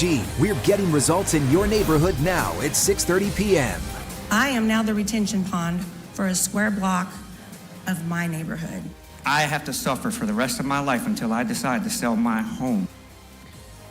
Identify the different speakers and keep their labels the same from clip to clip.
Speaker 1: We're getting results in your neighborhood now at 6:30 p.m.
Speaker 2: I am now the retention pond for a square block of my neighborhood.
Speaker 3: I have to suffer for the rest of my life until I decide to sell my home.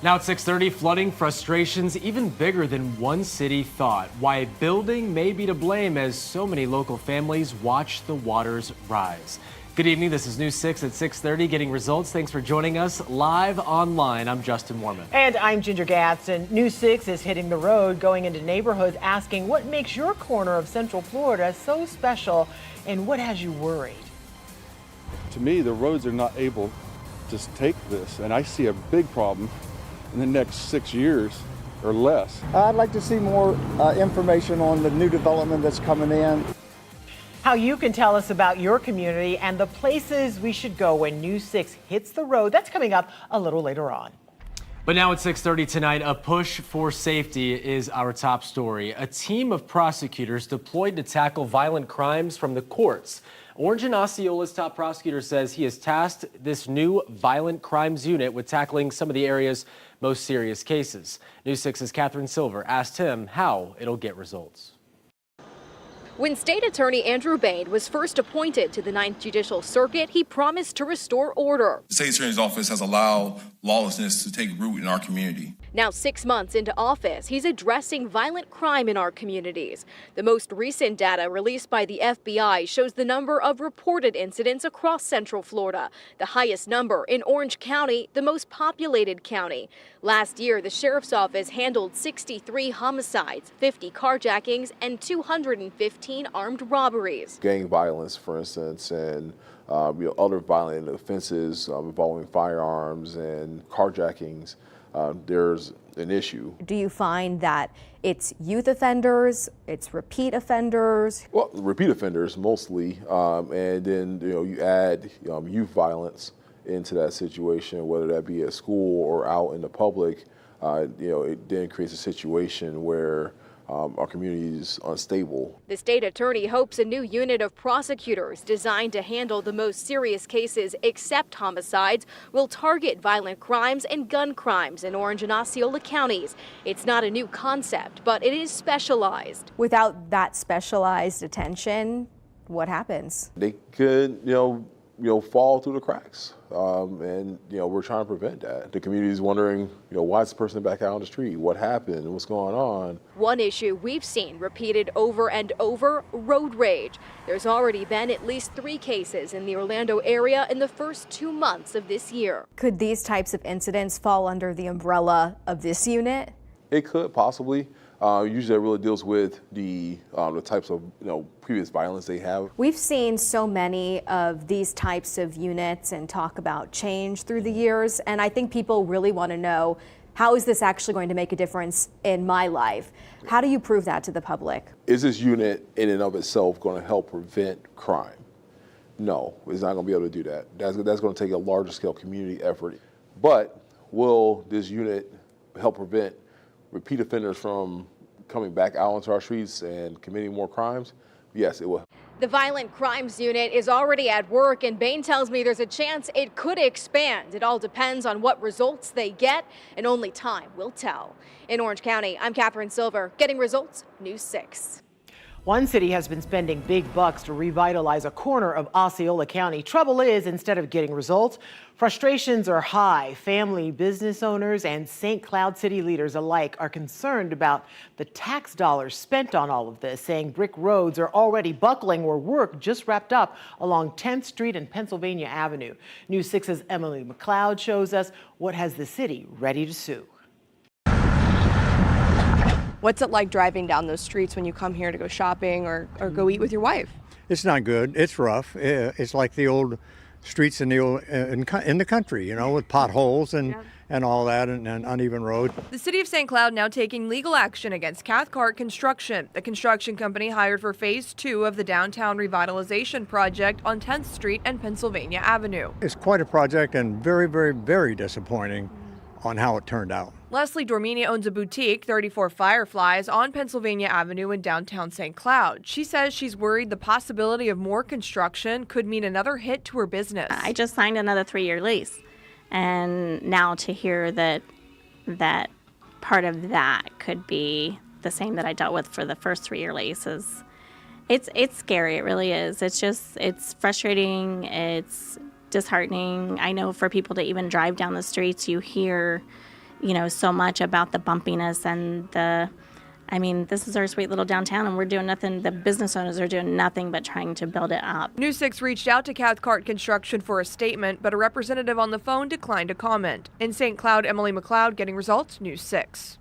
Speaker 4: Now at 6:30, flooding frustrations even bigger than one city thought. Why a building may be to blame as so many local families watch the waters rise. Good evening, this is News 6 at 6:30, getting results. Thanks for joining us live online. I'm Justin Warman.
Speaker 5: And I'm Ginger Gadsden. News 6 is hitting the road, going into neighborhoods, asking what makes your corner of Central Florida so special and what has you worried?
Speaker 6: To me, the roads are not able to take this, and I see a big problem in the next 6 years or less.
Speaker 7: I'd like to see more information on the new development that's coming in.
Speaker 5: How you can tell us about your community and the places we should go when News 6 hits the road. That's coming up a little later on.
Speaker 4: But now at 6:30 tonight, a push for safety is our top story. A team of prosecutors deployed to tackle violent crimes from the courts. Orange and Osceola's top prosecutor says he has tasked this new violent crimes unit with tackling some of the area's most serious cases. News 6's Catherine Silver asked him how it'll get results.
Speaker 8: When State Attorney Andrew Bain was first appointed to the 9th Judicial Circuit, he promised to restore order.
Speaker 9: The State Attorney's Office has allowed lawlessness to take root in our community.
Speaker 8: Now 6 months into office, he's addressing violent crime in our communities. The most recent data released by the FBI shows the number of reported incidents across Central Florida, the highest number in Orange County, the most populated county. Last year, the Sheriff's Office handled 63 homicides, 50 carjackings, and 215 armed robberies.
Speaker 10: Gang violence, for instance, and other violent offenses involving firearms and carjackings, there's an issue.
Speaker 11: Do you find that it's youth offenders, it's repeat offenders?
Speaker 10: Well, repeat offenders mostly, and then you add youth violence into that situation, whether that be at school or out in the public. It then creates a situation where our community is unstable.
Speaker 8: The state attorney hopes a new unit of prosecutors designed to handle the most serious cases except homicides will target violent crimes and gun crimes in Orange and Osceola counties. It's not a new concept, but it is specialized.
Speaker 11: Without that specialized attention, what happens?
Speaker 10: They could, fall through the cracks. And we're trying to prevent that. The community is wondering, why is the person back out on the street? What happened? What's going on?
Speaker 8: One issue we've seen repeated over and over, road rage. There's already been at least 3 cases in the Orlando area in the first 2 months of this year.
Speaker 11: Could these types of incidents fall under the umbrella of this unit?
Speaker 10: It could possibly. Usually it really deals with the types of previous violence they have.
Speaker 11: We've seen so many of these types of units and talk about change through the years, and I think people really want to know, how is this actually going to make a difference in my life? How do you prove that to the public?
Speaker 10: Is this unit in and of itself going to help prevent crime? No, it's not going to be able to do that. That's going to take a larger scale community effort. But will this unit help prevent repeat offenders from coming back out onto our streets and committing more crimes? Yes, it will.
Speaker 8: The Violent Crimes Unit is already at work, and Bain tells me there's a chance it could expand. It all depends on what results they get, and only time will tell. In Orange County, I'm Catherine Silver, getting results, News 6.
Speaker 5: One city has been spending big bucks to revitalize a corner of Osceola County. Trouble is, instead of getting results, frustrations are high. Family business owners and St. Cloud city leaders alike are concerned about the tax dollars spent on all of this, saying brick roads are already buckling where work just wrapped up along 10th Street and Pennsylvania Avenue. News 6's Emily McLeod shows us what has the city ready to sue.
Speaker 12: What's it like driving down those streets when you come here to go shopping or go eat with your wife?
Speaker 13: It's not good. It's rough. It's like the old streets in the country, with potholes and all that and uneven road.
Speaker 12: The city of St. Cloud now taking legal action against Cathcart Construction, the construction company hired for phase 2 of the downtown revitalization project on 10th Street and Pennsylvania Avenue.
Speaker 13: It's quite a project and very, very, very disappointing on how it turned out.
Speaker 12: Leslie Dormini owns a boutique, 34 Fireflies, on Pennsylvania Avenue in downtown St. Cloud. She says she's worried the possibility of more construction could mean another hit to her business.
Speaker 14: I just signed another 3-year lease, and now to hear that part of that could be the same that I dealt with for the first 3-year lease. It's scary. It really is. It's frustrating. It's disheartening. I know for people to even drive down the streets, you hear, so much about the bumpiness and this is our sweet little downtown, and we're doing nothing. The business owners are doing nothing but trying to build it up.
Speaker 12: News 6 reached out to Cathcart Construction for a statement, but a representative on the phone declined to comment. In St. Cloud, Emily McLeod getting results, News 6.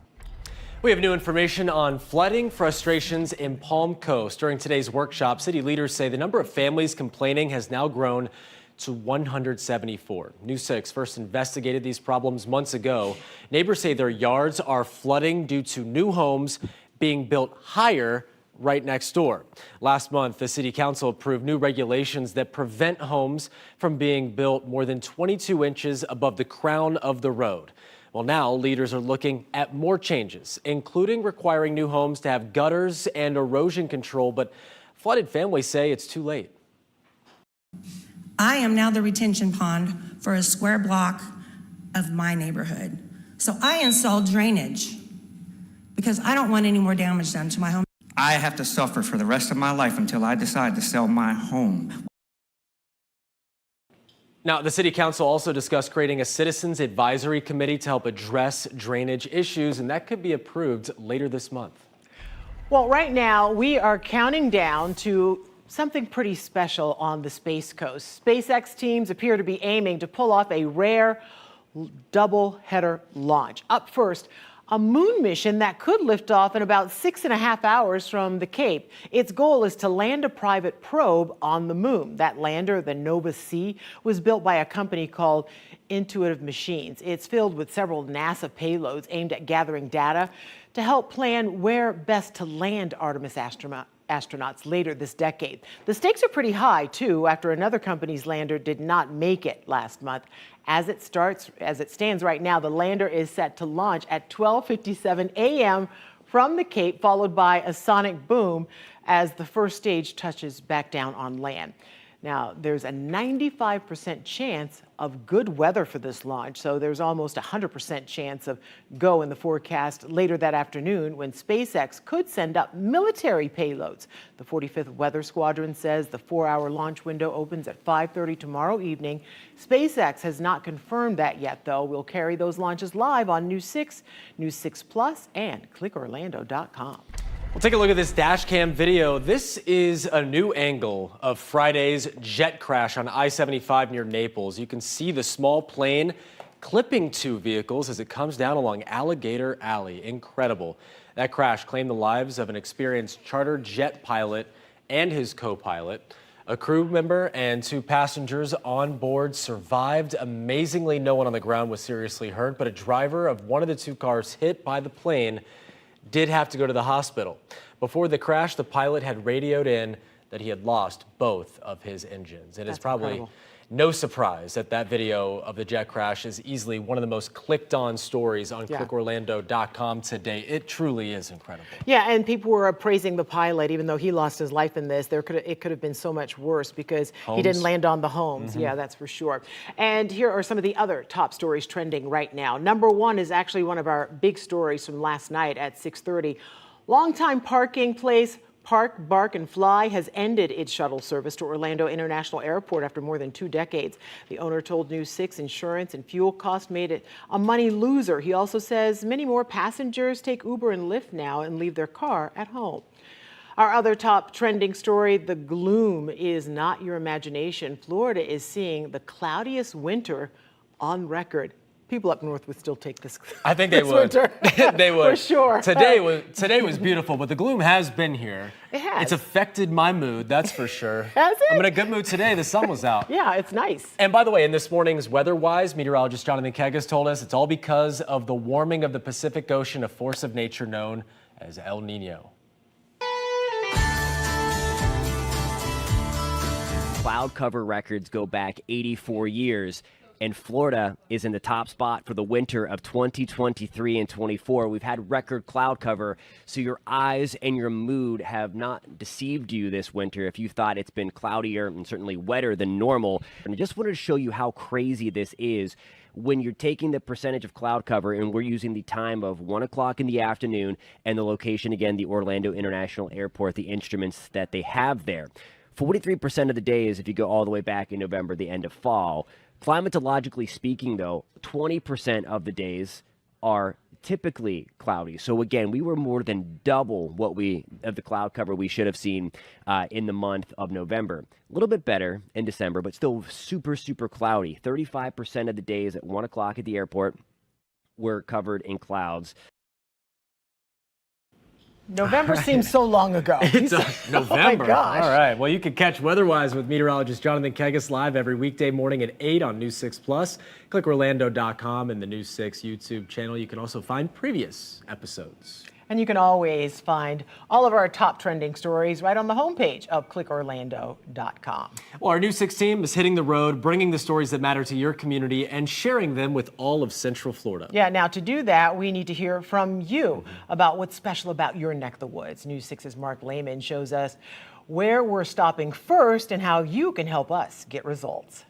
Speaker 4: We have new information on flooding frustrations in Palm Coast. During today's workshop, city leaders say the number of families complaining has now grown to 174. News 6 first investigated these problems months ago. Neighbors say their yards are flooding due to new homes being built higher right next door. Last month, the city council approved new regulations that prevent homes from being built more than 22 inches above the crown of the road. Well, now leaders are looking at more changes, including requiring new homes to have gutters and erosion control, but flooded families say it's too late.
Speaker 2: I am now the retention pond for a square block of my neighborhood. So I installed drainage because I don't want any more damage done to my home.
Speaker 3: I have to suffer for the rest of my life until I decide to sell my home.
Speaker 4: Now, the city council also discussed creating a citizens advisory committee to help address drainage issues, and that could be approved later this month.
Speaker 5: Well, right now we are counting down to something pretty special on the Space Coast. SpaceX teams appear to be aiming to pull off a rare double-header launch. Up first, a moon mission that could lift off in about 6.5 hours from the Cape. Its goal is to land a private probe on the moon. That lander, the Nova C, was built by a company called Intuitive Machines. It's filled with several NASA payloads aimed at gathering data to help plan where best to land Artemis astronauts later this decade. The stakes are pretty high, too, after another company's lander did not make it last month. As it stands right now, the lander is set to launch at 12:57 a.m. from the Cape, followed by a sonic boom as the first stage touches back down on land. Now, there's a 95% chance of good weather for this launch, so there's almost 100% chance of go in the forecast later that afternoon when SpaceX could send up military payloads. The 45th Weather Squadron says the 4-hour launch window opens at 5:30 tomorrow evening. SpaceX has not confirmed that yet, though. We'll carry those launches live on News 6, News 6 Plus, and clickorlando.com.
Speaker 4: We'll take a look at this dash cam video. This is a new angle of Friday's jet crash on I-75 near Naples. You can see the small plane clipping 2 vehicles as it comes down along Alligator Alley. Incredible. That crash claimed the lives of an experienced charter jet pilot and his co-pilot. A crew member and 2 passengers on board survived. Amazingly, no one on the ground was seriously hurt, but a driver of one of the 2 cars hit by the plane did have to go to the hospital. Before the crash, the pilot had radioed in that he had lost both of his engines. It is probably incredible. No surprise that that video of the jet crash is easily one of the most clicked on stories on clickorlando.com today. It truly is incredible.
Speaker 5: Yeah, and people were praising the pilot, even though he lost his life in this. It could have been so much worse because he didn't land on the homes. Mm-hmm. Yeah, that's for sure. And here are some of the other top stories trending right now. Number 1 is actually one of our big stories from last night at 6:30. Longtime parking place Park, Bark, and Fly has ended its shuttle service to Orlando International Airport after more than 2 decades. The owner told News 6 insurance and fuel costs made it a money loser. He also says many more passengers take Uber and Lyft now and leave their car at home. Our other top trending story, the gloom is not your imagination. Florida is seeing the cloudiest winter on record. People up north would still take this.
Speaker 4: I think they would. They would.
Speaker 5: For sure.
Speaker 4: Today was beautiful, but the gloom has been here.
Speaker 5: It has.
Speaker 4: It's affected my mood, that's for sure.
Speaker 5: Has it?
Speaker 4: I'm in a good mood today. The sun was out.
Speaker 5: Yeah, it's nice.
Speaker 4: And by the way, in this morning's weather-wise, meteorologist Jonathan Kegas told us it's all because of the warming of the Pacific Ocean, a force of nature known as El Nino.
Speaker 15: Cloud cover records go back 84 years. And Florida is in the top spot for the winter of 2023 and 24. We've had record cloud cover, so your eyes and your mood have not deceived you this winter if you thought it's been cloudier and certainly wetter than normal. And I just wanted to show you how crazy this is. when you're taking the percentage of cloud cover and we're using the time of 1 o'clock in the afternoon and the location, again, the Orlando International Airport, the instruments that they have there. 43% of the days, if you go all the way back in November, the end of fall. Climatologically speaking, though, 20% of the days are typically cloudy. So again, we were more than double of the cloud cover we should have seen in the month of November. A little bit better in December, but still super, super cloudy. 35% of the days at 1 o'clock at the airport were covered in clouds.
Speaker 5: November seems so long ago.
Speaker 4: It's November.
Speaker 5: Oh my gosh.
Speaker 4: All right. Well, you can catch Weatherwise with meteorologist Jonathan Kegas live every weekday morning at 8 on News 6 Plus. Click Orlando.com and the News 6 YouTube channel. You can also find previous episodes.
Speaker 5: And you can always find all of our top trending stories right on the homepage of clickorlando.com.
Speaker 4: Well, our News 6 team is hitting the road, bringing the stories that matter to your community and sharing them with all of Central Florida.
Speaker 5: Yeah, now to do that, we need to hear from you about what's special about your neck of the woods. News 6's Mark Lehman shows us where we're stopping first and how you can help us get results.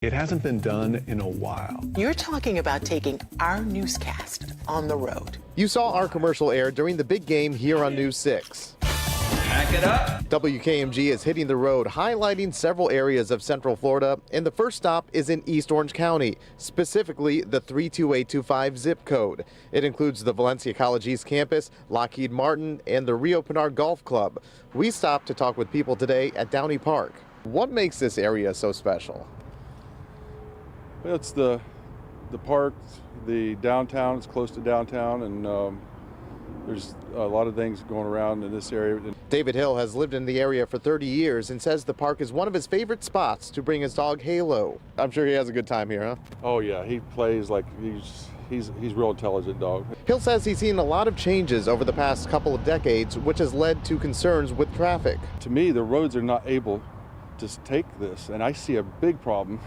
Speaker 16: It hasn't been done in a while.
Speaker 17: You're talking about taking our newscast on the road.
Speaker 18: You saw our commercial air during the big game here on News 6.
Speaker 9: Pack it up.
Speaker 18: WKMG is hitting the road, highlighting several areas of Central Florida, and the first stop is in East Orange County, specifically the 32825 zip code. It includes the Valencia College East Campus, Lockheed Martin, and the Rio Pinar Golf Club. We stopped to talk with people today at Downey Park. What makes this area so special?
Speaker 6: Well, it's the park, the downtown. It's close to downtown, and there's a lot of things going around in this area.
Speaker 18: David Hill has lived in the area for 30 years and says the park is one of his favorite spots to bring his dog Halo. I'm sure he has a good time here, huh?
Speaker 6: Oh yeah, he plays like he's real intelligent dog.
Speaker 18: Hill says he's seen a lot of changes over the past couple of decades, which has led to concerns with traffic.
Speaker 6: To me, the roads are not able to take this, and I see a big problem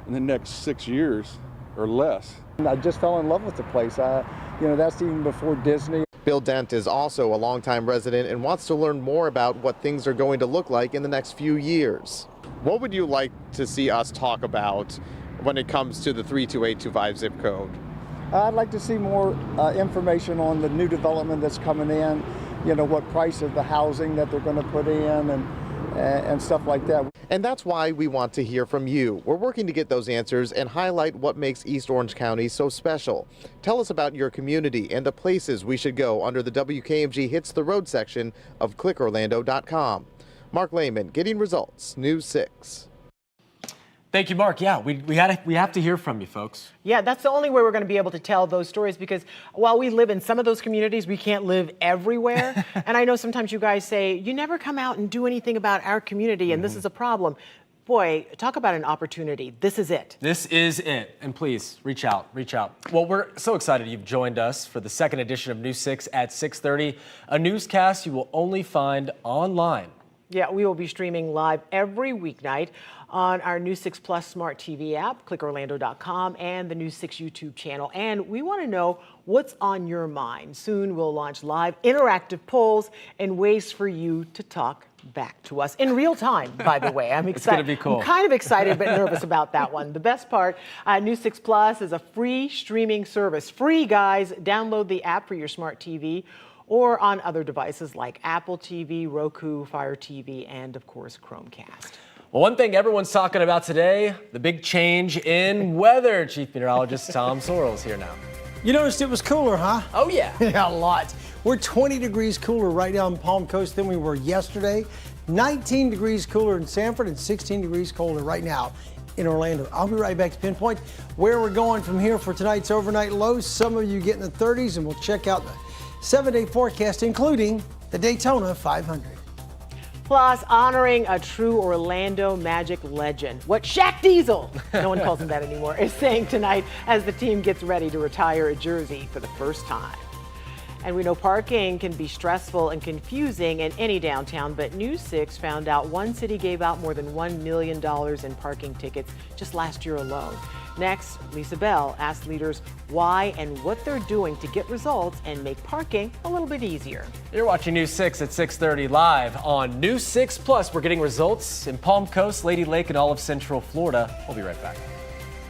Speaker 6: in the next 6 years or less.
Speaker 7: I just fell in love with the place. That's even before Disney.
Speaker 18: Bill Dent is also a longtime resident and wants to learn more about what things are going to look like in the next few years. What would you like to see us talk about when it comes to the 32825 zip code?
Speaker 7: I'd like to see more information on the new development that's coming in, what price of the housing that they're going to put in and stuff like that.
Speaker 18: And that's why we want to hear from you. We're working to get those answers and highlight what makes East Orange County so special. Tell us about your community and the places we should go under the WKMG Hits the Road section of clickorlando.com. Mark Lehman, getting results, News 6.
Speaker 4: Thank you, Mark. Yeah, we have to hear from you, folks.
Speaker 5: Yeah, that's the only way we're going to be able to tell those stories, because while we live in some of those communities, we can't live everywhere. And I know sometimes you guys say, you never come out and do anything about our community, and this is a problem. Boy, talk about an opportunity. This is it.
Speaker 4: This is it. And please, reach out. Well, we're so excited you've joined us for the second edition of News 6 at 6:30, a newscast you will only find online.
Speaker 5: Yeah, we will be streaming live every weeknight on our News 6 Plus Smart TV app, clickorlando.com, and the News 6 YouTube channel. And we want to know what's on your mind. Soon we'll launch live interactive polls and ways for you to talk back to us in real time, by the way. I'm excited.
Speaker 4: It's going to be cool.
Speaker 5: I'm kind of excited but nervous about that one. The best part, News 6 Plus is a free streaming service. Free, guys. Download the app for your smart TV or on other devices like Apple TV, Roku, Fire TV, and of course, Chromecast.
Speaker 4: Well, one thing everyone's talking about today, the big change in weather. Chief Meteorologist Tom Sorrell is here now.
Speaker 19: You noticed it was cooler, huh?
Speaker 4: Oh, yeah.
Speaker 19: Yeah, a lot. We're 20 degrees cooler right now in Palm Coast than we were yesterday. 19 degrees cooler in Sanford and 16 degrees colder right now in Orlando. I'll be right back to pinpoint where we're going from here for tonight's overnight lows. Some of you get in the 30s, and we'll check out the 7-day forecast, including the Daytona 500.
Speaker 5: Plus, honoring a true Orlando Magic legend, what Shaq Diesel, no one calls him that anymore, is saying tonight as the team gets ready to retire a jersey for the first time. And we know parking can be stressful and confusing in any downtown, but News 6 found out one city gave out more than $1 million in parking tickets just last year alone. Next, Lisa Bell asked leaders why and what they're doing to get results and make parking a little bit easier.
Speaker 4: You're watching News 6 at 6:30 live on News 6 Plus. We're getting results in Palm Coast, Lady Lake, and all of Central Florida. We'll be right back.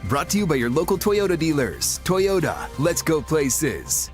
Speaker 1: Brought to you by your local Toyota dealers. Toyota, let's go places.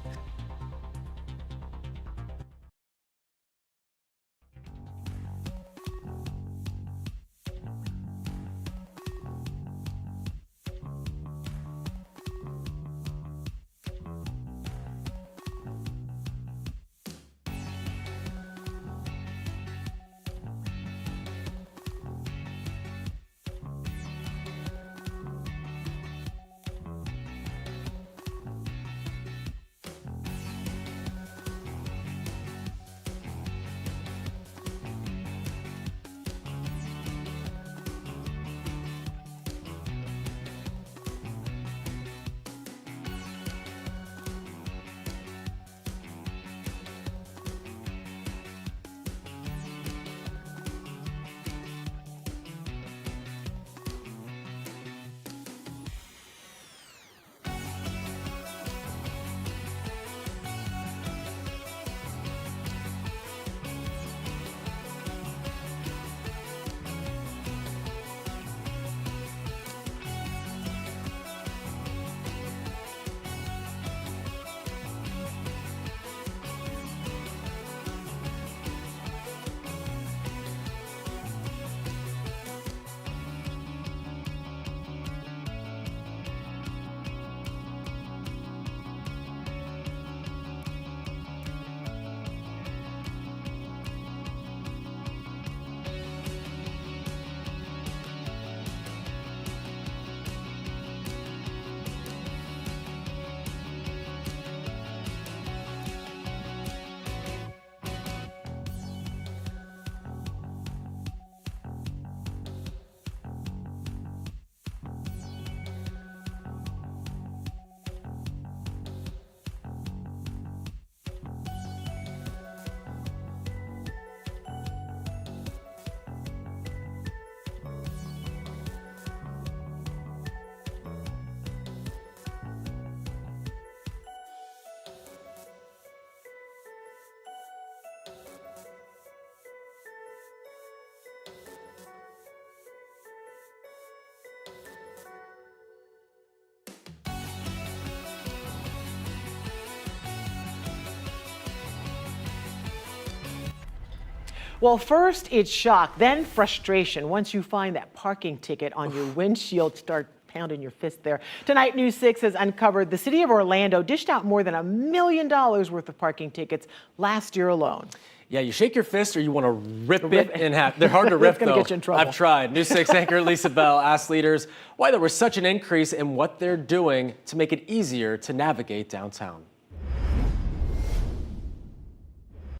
Speaker 5: Well, first it's shock, then frustration. Once you find that parking ticket on your windshield, start pounding your fist there. Tonight, News 6 has uncovered the city of Orlando dished out more than $1 million worth of parking tickets last year alone.
Speaker 4: Yeah, you shake your fist or you want to rip it in half. They're hard to rip, though.
Speaker 5: Get you in trouble.
Speaker 4: I've tried. News 6 anchor Lisa Bell asked leaders why there was such an increase and what they're doing to make it easier to navigate downtown.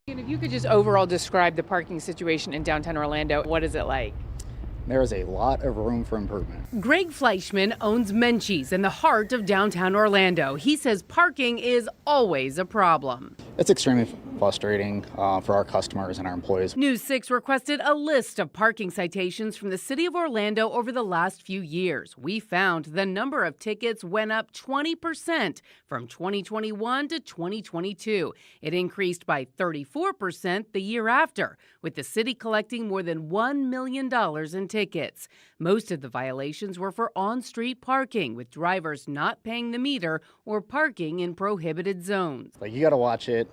Speaker 20: And if you could just overall describe the parking situation in downtown Orlando, what is it like?
Speaker 21: There is a lot of room for improvement.
Speaker 20: Greg Fleischman owns Menchie's in the heart of downtown Orlando. He says parking is always a problem.
Speaker 21: It's extremely frustrating for our customers and our employees.
Speaker 20: News 6 requested a list of parking citations from the city of Orlando over the last few years. We found the number of tickets went up 20% from 2021 to 2022. It increased by 34% the year after, with the city collecting more than $1 million in tickets. Most of the violations were for on-street parking, with drivers not paying the meter or parking in prohibited zones.
Speaker 21: Like, you got to watch it.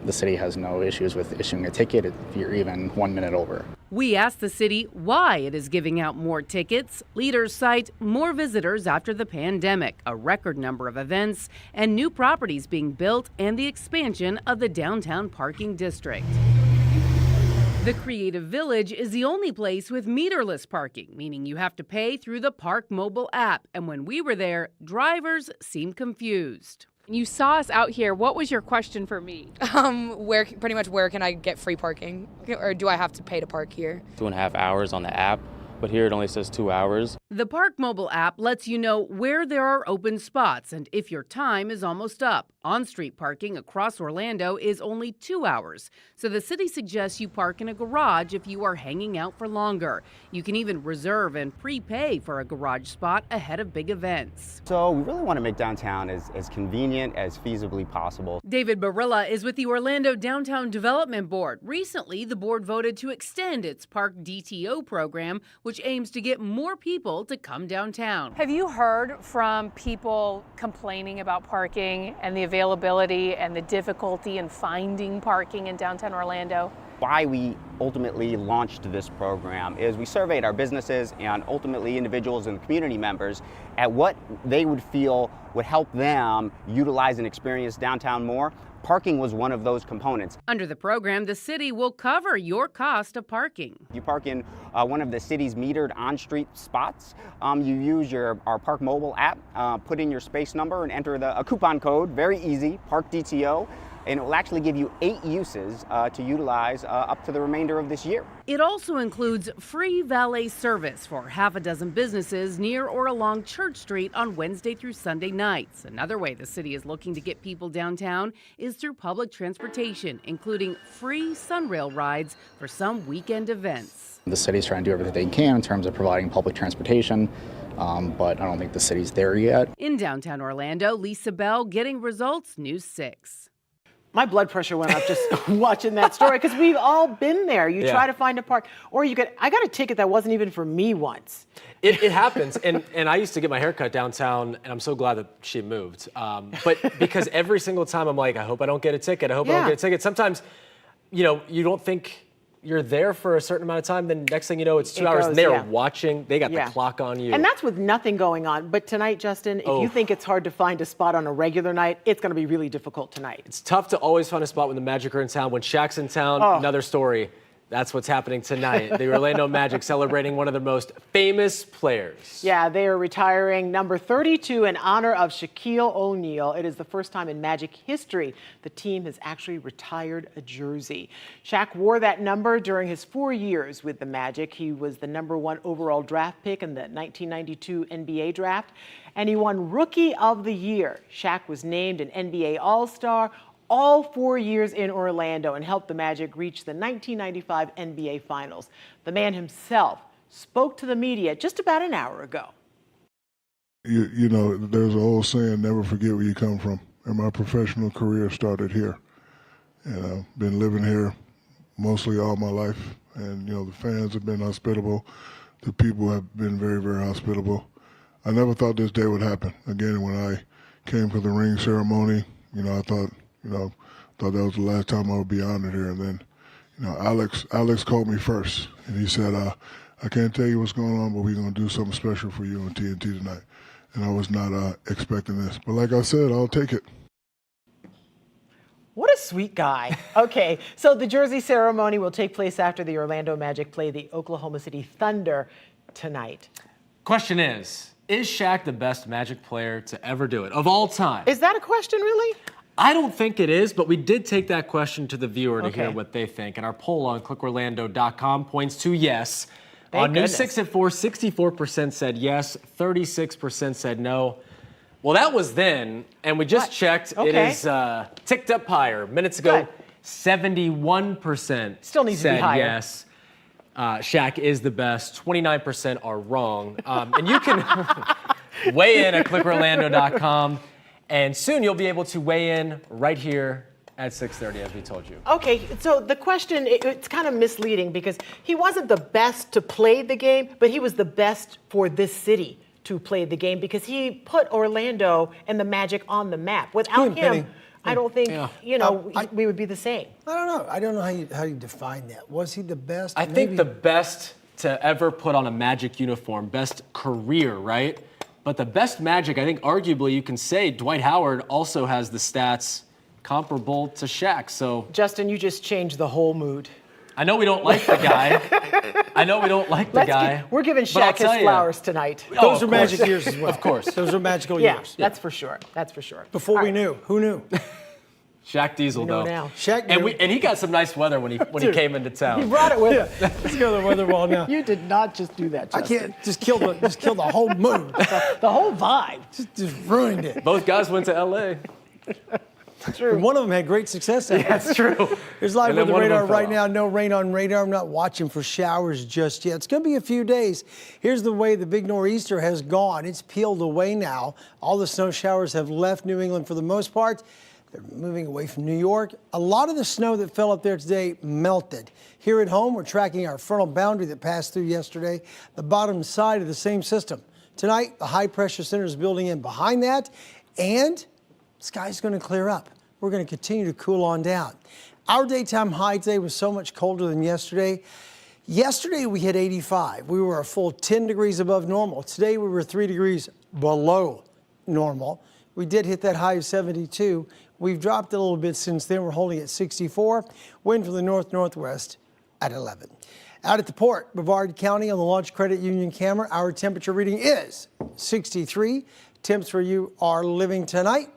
Speaker 21: The city has no issues with issuing a ticket if you're even 1 minute over.
Speaker 20: We asked the city why it is giving out more tickets. Leaders cite more visitors after the pandemic, a record number of events, and new properties being built, and the expansion of the downtown parking district. The Creative Village is the only place with meterless parking, meaning you have to pay through the Park mobile app. And when we were there, drivers seemed confused.
Speaker 22: You saw us out here. What was your question for me? Where can I get free parking? Or do I have to pay to park here?
Speaker 23: 2.5 hours on the app, but here it only says 2 hours.
Speaker 20: The Park mobile app lets you know where there are open spots and if your time is almost up. On-street parking across Orlando is only 2 hours, so the city suggests you park in a garage if you are hanging out for longer. You can even reserve and prepay for a garage spot ahead of big events.
Speaker 24: So we really want to make downtown as convenient as feasibly possible.
Speaker 20: David Barilla is with the Orlando Downtown Development Board. Recently, the board voted to extend its Park DTO program which aims to get more people to come downtown.
Speaker 8: Have you heard from people complaining about parking and the availability and the difficulty in finding parking in downtown Orlando?
Speaker 24: Why we ultimately launched this program is we surveyed our businesses and ultimately individuals and community members at what they would feel would help them utilize and experience downtown more. Parking was one of those components.
Speaker 20: Under the program, the city will cover your cost of parking.
Speaker 24: You park in one of the city's metered on-street spots. You use our Park Mobile app, put in your space number and enter a coupon code, very easy, Park DTO. And it will actually give you 8 uses to utilize up to the remainder of this year.
Speaker 20: It also includes free valet service for half a dozen businesses near or along Church Street on Wednesday through Sunday nights. Another way the city is looking to get people downtown is through public transportation, including free Sunrail rides for some weekend events.
Speaker 21: The city's trying to do everything they can in terms of providing public transportation, but I don't think the city's there yet.
Speaker 20: In downtown Orlando, Lisa Bell, Getting Results, News 6.
Speaker 5: My blood pressure went up just watching that story because we've all been there. You try to find a park, or I got a ticket that wasn't even for me once.
Speaker 4: It happens, and I used to get my hair cut downtown, and I'm so glad that she moved. But because every single time I'm like, I hope I don't get a ticket. I hope I don't get a ticket. Sometimes, you don't think you're there for a certain amount of time, then next thing you know, it's 2 hours, and they're watching. They got the clock on you.
Speaker 5: And that's with nothing going on. But tonight, Justin, if you think it's hard to find a spot on a regular night, it's going to be really difficult tonight.
Speaker 4: It's tough to always find a spot when the Magic are in town. When Shaq's in town, another story. That's what's happening tonight. The Orlando Magic celebrating one of their most famous players.
Speaker 5: Yeah, they are retiring number 32 in honor of Shaquille O'Neal. It is the first time in Magic history the team has actually retired a jersey. Shaq wore that number during his 4 years with the Magic. He was the #1 overall draft pick in the 1992 NBA draft, and he won Rookie of the Year. Shaq was named an NBA All-Star all 4 years in Orlando and helped the Magic reach the 1995 NBA Finals. The man himself spoke to the media just about an hour ago.
Speaker 10: You know, there's an old saying, never forget where you come from. And my professional career started here. And I've been living here mostly all my life. And, the fans have been hospitable. The people have been very, very hospitable. I never thought this day would happen. Again, when I came for the ring ceremony, I thought that was the last time I would be honored here. And then, Alex called me first, and he said, I can't tell you what's going on, but we're going to do something special for you on TNT tonight. And I was not expecting this. But like I said, I'll take it.
Speaker 5: What a sweet guy. Okay, so the jersey ceremony will take place after the Orlando Magic play the Oklahoma City Thunder tonight.
Speaker 4: Question is Shaq the best Magic player to ever do it, of all time?
Speaker 5: Is that a question, really?
Speaker 4: I don't think it is, but we did take that question to the viewer to hear what they think. And our poll on clickorlando.com points to yes. On News 6 at 4, 64% said yes, 36% said no. Well, that was then, and we just checked. It is ticked up higher. Minutes ago, 71%
Speaker 5: still needs to be higher.
Speaker 4: Yes. Shaq is the best. 29% are wrong. And you can weigh in at clickorlando.com. And soon you'll be able to weigh in right here at 6:30, as we told you.
Speaker 5: Okay, so the question, it's kind of misleading because he wasn't the best to play the game, but he was the best for this city to play the game because he put Orlando and the Magic on the map. Without him, I don't think, we would be the same.
Speaker 19: I don't know. I don't know how you define that. Was he the best?
Speaker 4: I think the best to ever put on a Magic uniform, best career, right? But the best Magic, I think arguably you can say Dwight Howard also has the stats comparable to Shaq. So
Speaker 5: Justin, you just changed the whole mood.
Speaker 4: I know we don't like the guy.
Speaker 5: We're giving Shaq his flowers tonight.
Speaker 19: Those are Magic years as well.
Speaker 4: Of course.
Speaker 19: Those are magical years.
Speaker 5: That's for sure. That's for sure.
Speaker 19: Before we knew. Who knew?
Speaker 4: Shaq Diesel, though.
Speaker 5: Now.
Speaker 19: Shaq
Speaker 4: and he got some nice weather when he came into town.
Speaker 5: He brought it with him.
Speaker 19: Let's go to the weather wall now.
Speaker 5: You did not just do that, Justin.
Speaker 19: I can't just kill the whole mood.
Speaker 5: The whole vibe.
Speaker 19: Just ruined it.
Speaker 4: Both guys went to L.A.
Speaker 19: True. And one of them had great success.
Speaker 5: That's true.
Speaker 19: There's live weather radar right now. No rain on radar. I'm not watching for showers just yet. It's going to be a few days. Here's the way the big nor'easter has gone. It's peeled away now. All the snow showers have left New England for the most part. They're moving away from New York. A lot of the snow that fell up there today melted. Here at home, we're tracking our frontal boundary that passed through yesterday, the bottom side of the same system. Tonight, the high pressure center is building in behind that, and the sky's going to clear up. We're going to continue to cool on down. Our daytime high today was so much colder than yesterday. Yesterday, we hit 85. We were a full 10 degrees above normal. Today, we were 3 degrees below normal. We did hit that high of 72. We've dropped a little bit since then. We're holding at 64. Wind from the north-northwest at 11. Out at the port, Brevard County on the Launch Credit Union camera, our temperature reading is 63. Temps where you are living tonight.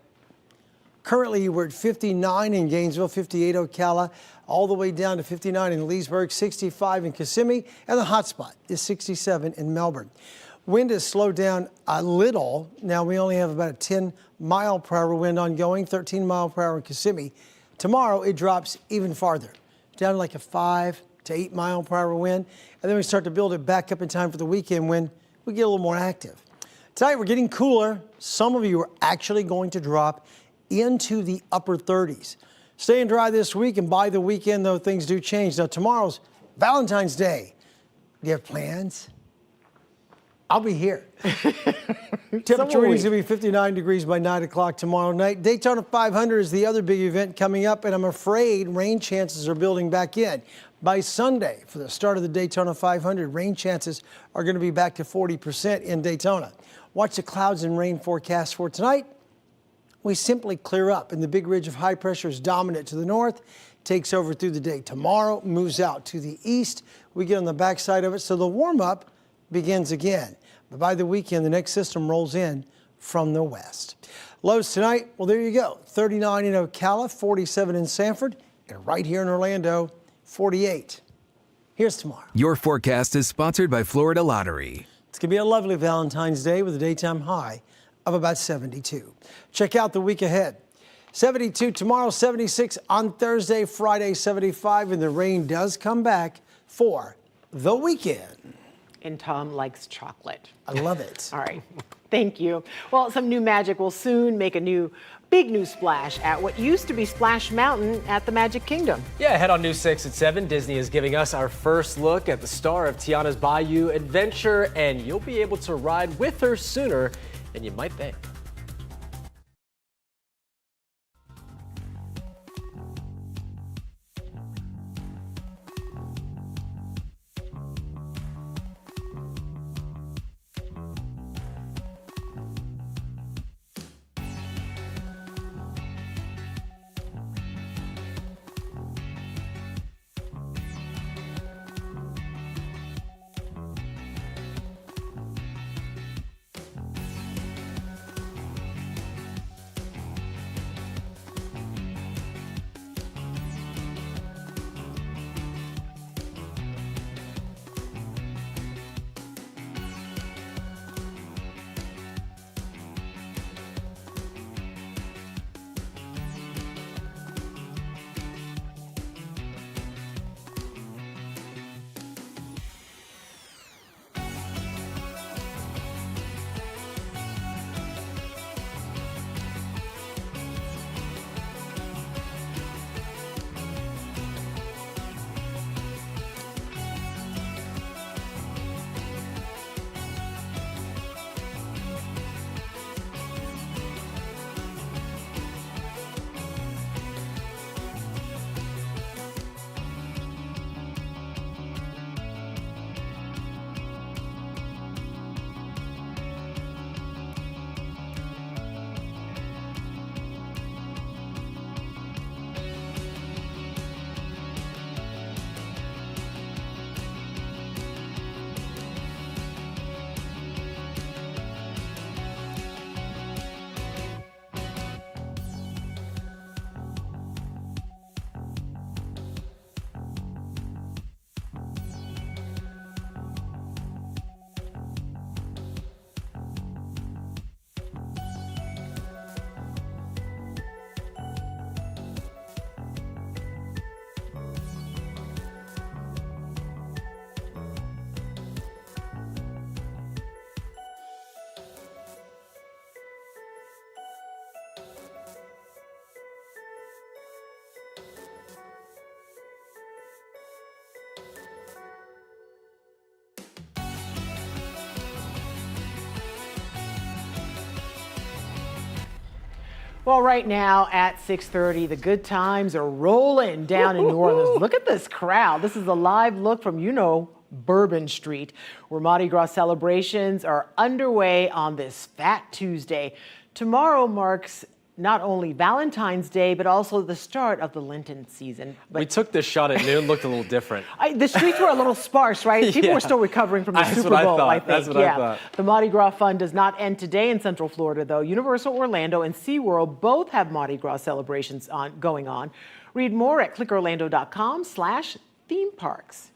Speaker 19: Currently, we're at 59 in Gainesville, 58 Ocala, all the way down to 59 in Leesburg, 65 in Kissimmee, and the hot spot is 67 in Melbourne. Wind has slowed down a little. Now we only have about a 10-mile-per-hour wind ongoing, 13 mile per hour in Kissimmee. Tomorrow, it drops even farther, down to like a 5 to 8 mile per hour wind. And then we start to build it back up in time for the weekend when we get a little more active. Tonight, we're getting cooler. Some of you are actually going to drop into the upper 30s. Staying dry this week, and by the weekend, though, things do change. Now, tomorrow's Valentine's Day. Do you have plans? I'll be here. Temperature readings will be 59 degrees by 9 o'clock tomorrow night. Daytona 500 is the other big event coming up, and I'm afraid rain chances are building back in. By Sunday, for the start of the Daytona 500, rain chances are going to be back to 40% in Daytona. Watch the clouds and rain forecast for tonight. We simply clear up, and the big ridge of high pressure is dominant to the north, takes over through the day. Tomorrow moves out to the east. We get on the backside of it, so the warm-up begins again. But by the weekend, the next system rolls in from the west. Lows tonight, well, there you go. 39 in Ocala, 47 in Sanford, and right here in Orlando, 48. Here's tomorrow.
Speaker 1: Your forecast is sponsored by Florida Lottery.
Speaker 19: It's going to be a lovely Valentine's Day with a daytime high of about 72. Check out the week ahead. 72 tomorrow, 76 on Thursday, Friday, 75, and the rain does come back for the weekend.
Speaker 5: And Tom likes chocolate.
Speaker 19: I love it.
Speaker 5: All right. Thank you. Well, some new magic will soon make a big new splash at what used to be Splash Mountain at the Magic Kingdom.
Speaker 4: Yeah, head on News 6 at 7. Disney is giving us our first look at the star of Tiana's Bayou adventure, and you'll be able to ride with her sooner than you might think.
Speaker 5: Well, right now at 6:30, the good times are rolling down in New Orleans. Look at this crowd. This is a live look from, Bourbon Street, where Mardi Gras celebrations are underway on this Fat Tuesday. Tomorrow marks not only Valentine's Day, but also the start of the Lenten season.
Speaker 4: We took this shot at noon, looked a little different.
Speaker 5: The streets were a little sparse, right? People were still recovering from the Super Bowl, I think.
Speaker 4: That's what I thought.
Speaker 5: The Mardi Gras fun does not end today in Central Florida, though. Universal Orlando and SeaWorld both have Mardi Gras celebrations going on. Read more at clickorlando.com/theme parks.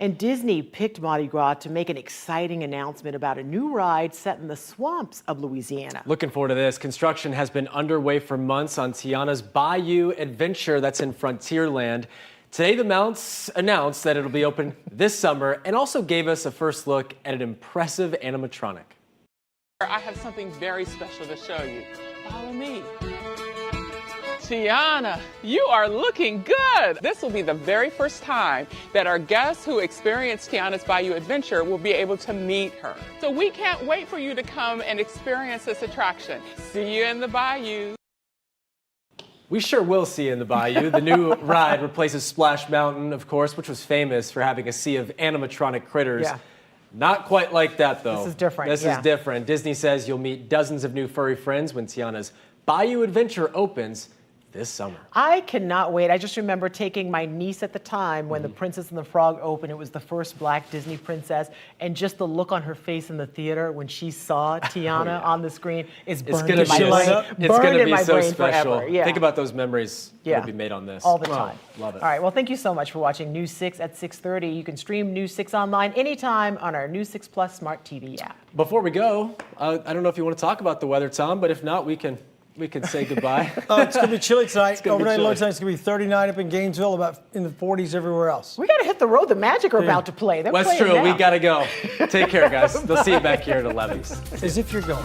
Speaker 5: And Disney picked Mardi Gras to make an exciting announcement about a new ride set in the swamps of Louisiana.
Speaker 4: Looking forward to this. Construction has been underway for months on Tiana's Bayou Adventure that's in Frontierland. Today, the Mounts announced that it'll be open this summer and also gave us a first look at an impressive animatronic.
Speaker 11: I have something very special to show you. Follow me. Tiana, you are looking good. This will be the very first time that our guests who experience Tiana's Bayou Adventure will be able to meet her. So we can't wait for you to come and experience this attraction. See you in the Bayou.
Speaker 4: We sure will see you in the Bayou. The new ride replaces Splash Mountain, of course, which was famous for having a sea of animatronic critters.
Speaker 5: Yeah.
Speaker 4: Not quite like that, though.
Speaker 5: This is different.
Speaker 4: This is different. Disney says you'll meet dozens of new furry friends when Tiana's Bayou Adventure opens this summer.
Speaker 5: I cannot wait. I just remember taking my niece at the time when The Princess and the Frog opened. It was the first Black Disney princess, and just the look on her face in the theater when she saw Tiana on the screen is burned in my brain.
Speaker 4: It's going to be so
Speaker 5: brain
Speaker 4: special.
Speaker 5: forever. Yeah.
Speaker 4: Think about those memories that will be made on this.
Speaker 5: All the time.
Speaker 4: Love it.
Speaker 5: All right, well, thank you so much for watching News 6 at 6:30. You can stream News 6 online anytime on our News 6 Plus Smart TV app.
Speaker 4: Before we go, I don't know if you want to talk about the weather, Tom, but if not, we can say goodbye.
Speaker 19: It's going to be chilly tonight. Overnight
Speaker 4: chilly.
Speaker 19: low tonight, it's going to be 39 up in Gainesville, about in the 40s everywhere else.
Speaker 5: We got to hit the road. The Magic are about to play.
Speaker 4: That's true. We got to go. Take care, guys. They'll see you back here at 11.
Speaker 19: As if you're going.